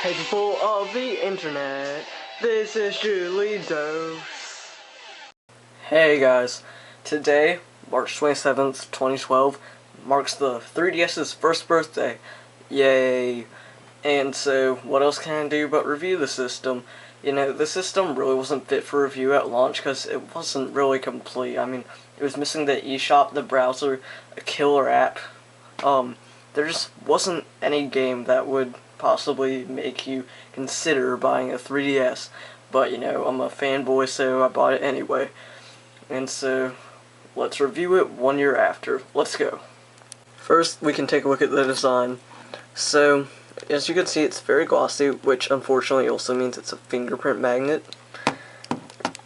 Hey people of the internet, this is Julie Dose. Hey guys, today, March 27th, 2012, marks the 3DS's first birthday. Yay! And so, what else can I do but review the system? You know, the system really wasn't fit for review at launch because it wasn't really complete. I mean, it was missing the eShop, the browser, a killer app. There just wasn't any game that would possibly make you consider buying a 3DS. But, you know, I'm a fanboy, so I bought it anyway. And so, let's review it 1 year after. Let's go. First, we can take a look at the design. So, as you can see, it's very glossy, which unfortunately also means it's a fingerprint magnet.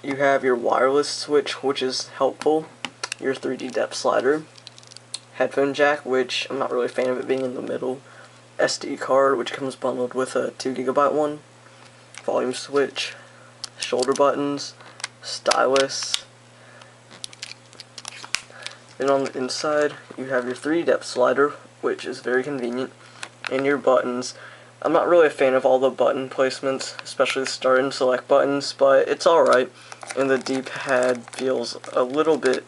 You have your wireless switch, which is helpful, your 3D depth slider, headphone jack, which I'm not really a fan of it being in the middle, SD card, which comes bundled with a 2GB one, volume switch, shoulder buttons, stylus. Then on the inside, you have your 3D depth slider, which is very convenient, and your buttons. I'm not really a fan of all the button placements, especially the start and select buttons, but it's alright. And the D-pad feels a little bit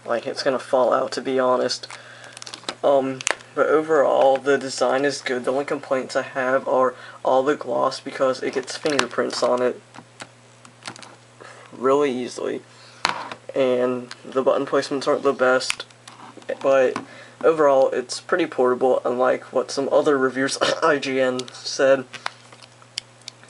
like it's gonna fall out, to be honest. But overall, the design is good. The only complaints I have are all the gloss, because it gets fingerprints on it really easily. And the button placements aren't the best, but overall, it's pretty portable, unlike what some other reviewers IGN said.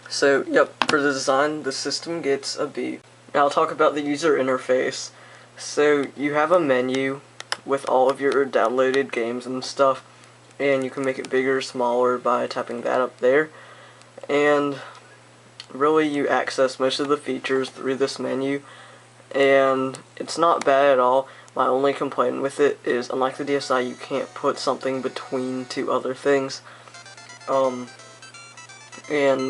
So, yep, for the design, the system gets a B. Now I'll talk about the user interface. So, you have a menu with all of your downloaded games and stuff, and you can make it bigger or smaller by tapping that up there. And really, you access most of the features through this menu, and it's not bad at all. My only complaint with it is, unlike the DSi, you can't put something between two other things. And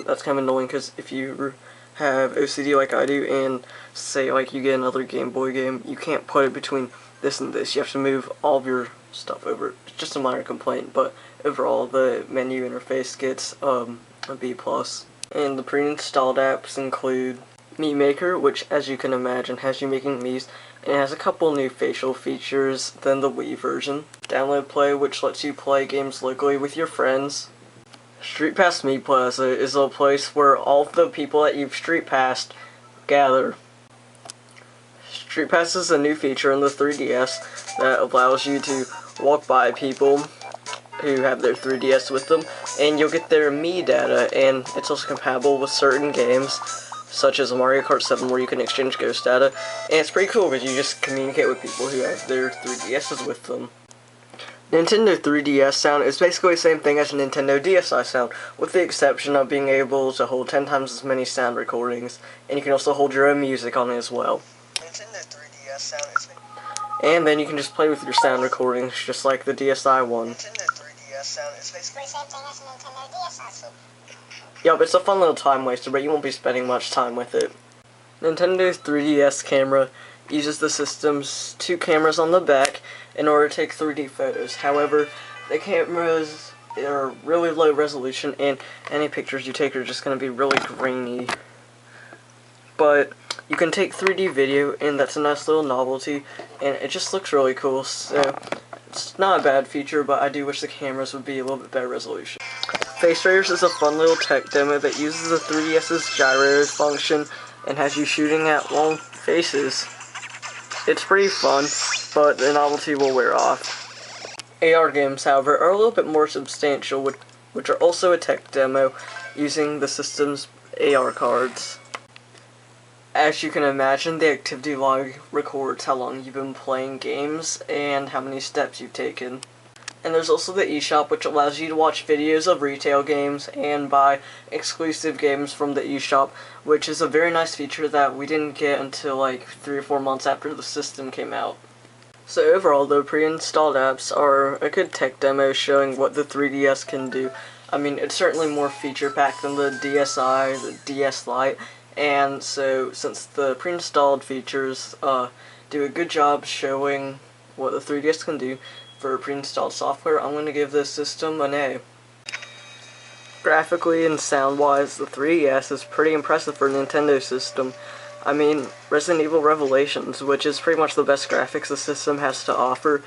that's kind of annoying, because if you have OCD like I do, and say like you get another Game Boy game, you can't put it between this and this. You have to move all of your stuff over. It's just a minor complaint, but overall the menu interface gets a B+. And the pre-installed apps include Mii Maker, which, as you can imagine, has you making Miis, and it has a couple new facial features than the Wii version. Download Play, which lets you play games locally with your friends. Street Pass Mii Plaza is a place where all of the people that you've street passed gather. Street Pass is a new feature in the 3DS that allows you to walk by people who have their 3DS with them, and you'll get their Mii data, and it's also compatible with certain games, such as Mario Kart 7, where you can exchange ghost data, and it's pretty cool because you just communicate with people who have their 3DSs with them. Nintendo 3DS sound is basically the same thing as a Nintendo DSi sound, with the exception of being able to hold 10 times as many sound recordings, and you can also hold your own music on it as well. Nintendo 3DS sound is... And then you can just play with your sound recordings, just like the DSi one. Nintendo 3DS sound is basically the same thing as a Nintendo DSi sound. Yep, it's a fun little time waster, but you won't be spending much time with it. Nintendo's 3DS camera uses the system's two cameras on the back in order to take 3D photos. However, the cameras are really low resolution, and any pictures you take are just going to be really grainy. But you can take 3D video, and that's a nice little novelty, and it just looks really cool. So it's not a bad feature, but I do wish the cameras would be a little bit better resolution. Face Raiders is a fun little tech demo that uses the 3DS's gyro function and has you shooting at long faces. It's pretty fun, but the novelty will wear off. AR games, however, are a little bit more substantial, which are also a tech demo using the system's AR cards. As you can imagine, the activity log records how long you've been playing games and how many steps you've taken. And there's also the eShop, which allows you to watch videos of retail games and buy exclusive games from the eShop, which is a very nice feature that we didn't get until like 3 or 4 months after the system came out. So overall, the pre-installed apps are a good tech demo showing what the 3DS can do. I mean, it's certainly more feature-packed than the DSi, the DS Lite, and so since the pre-installed features do a good job showing what the 3DS can do, for pre-installed software, I'm going to give this system an A. Graphically and sound-wise, the 3DS is pretty impressive for a Nintendo system. I mean, Resident Evil Revelations, which is pretty much the best graphics the system has to offer,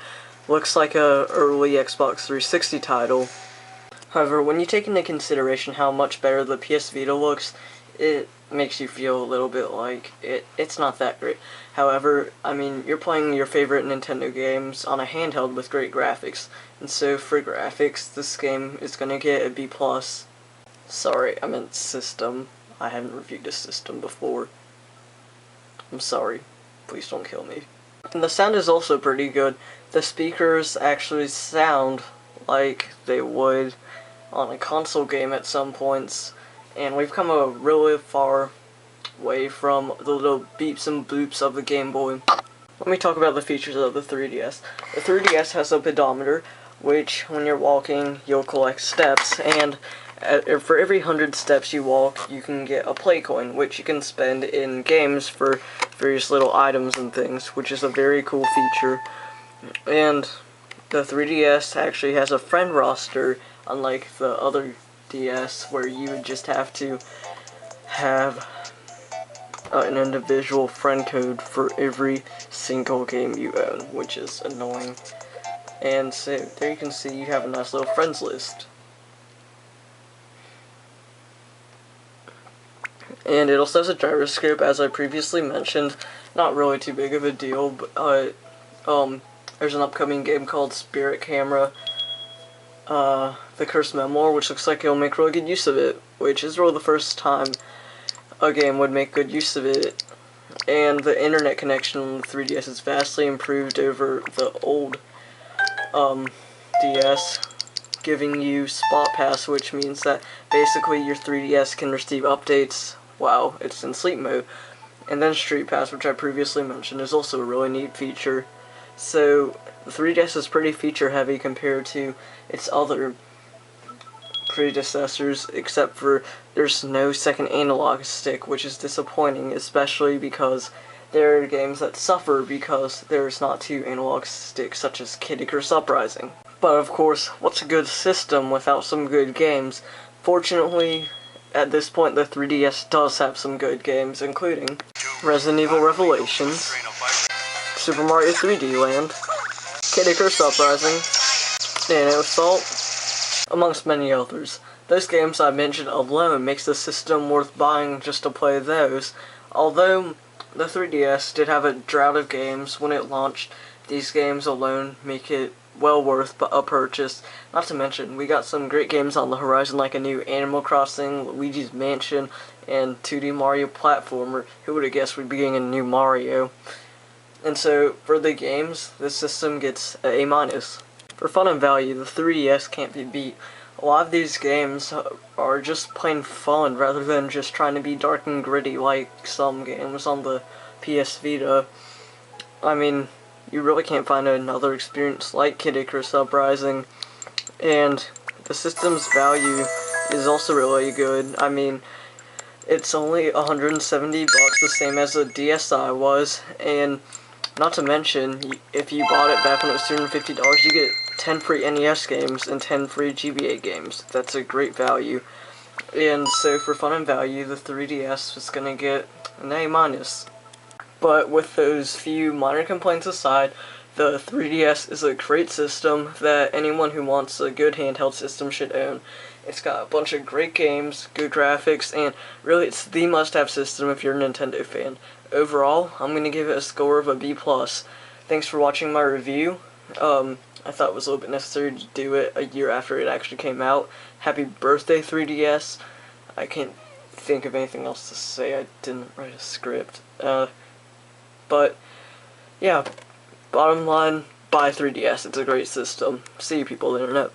looks like a early Xbox 360 title. However, when you take into consideration how much better the PS Vita looks, it makes you feel a little bit like it's not that great. However, I mean, you're playing your favorite Nintendo games on a handheld with great graphics, and so for graphics, this game is going to get a B+. Sorry, I meant system. I haven't reviewed a system before. I'm sorry. Please don't kill me. And the sound is also pretty good. The speakers actually sound like they would on a console game at some points, and we've come a really far way from the little beeps and bloops of the Game Boy. Let me talk about the features of the 3DS. The 3DS has a pedometer, which when you're walking, you'll collect steps, and for every 100 steps you walk, you can get a play coin, which you can spend in games for various little items and things, which is a very cool feature. And the 3DS actually has a friend roster, unlike the other DS, where you would just have to have an individual friend code for every single game you own, which is annoying. And so there you can see you have a nice little friends list. And it also has a gyroscope, as I previously mentioned. Not really too big of a deal, but there's an upcoming game called Spirit Camera, The Cursed Memoir, which looks like it'll make really good use of it, which is really the first time a game would make good use of it. And the internet connection on the 3DS is vastly improved over the old DS, giving you Spot Pass, which means that basically your 3DS can receive updates while it's in sleep mode. And then Street Pass, which I previously mentioned, is also a really neat feature. So the 3DS is pretty feature heavy compared to its other predecessors, except for there's no second analog stick, which is disappointing, especially because there are games that suffer because there's not two analog sticks, such as Kid Icarus Uprising. But of course, what's a good system without some good games? Fortunately, at this point, the 3DS does have some good games, including Resident Evil Revelations, Super Mario 3D Land, Kid Icarus Uprising, Nano Assault, amongst many others. Those games I mentioned alone makes the system worth buying just to play those. Although the 3DS did have a drought of games when it launched, these games alone make it well worth a purchase. Not to mention, we got some great games on the horizon, like a new Animal Crossing, Luigi's Mansion, and 2D Mario platformer. Who would have guessed we'd be getting a new Mario? And so, for the games, this system gets an A-. For fun and value, the 3DS can't be beat. A lot of these games are just plain fun, rather than just trying to be dark and gritty like some games on the PS Vita. I mean, you really can't find another experience like Kid Icarus Uprising, and the system's value is also really good. I mean, it's only $170, the same as the DSi was, and not to mention, if you bought it back when it was $250, you get 10 free NES games and 10 free GBA games. That's a great value. And so for fun and value, the 3DS is going to get an A-. But with those few minor complaints aside, the 3DS is a great system that anyone who wants a good handheld system should own. It's got a bunch of great games, good graphics, and really it's the must-have system if you're a Nintendo fan. Overall, I'm going to give it a score of a B+. Thanks for watching my review. I thought it was a little bit necessary to do it a year after it actually came out. Happy birthday, 3DS. I can't think of anything else to say. I didn't write a script. But, yeah, bottom line, buy 3DS. It's a great system. See you people on the internet.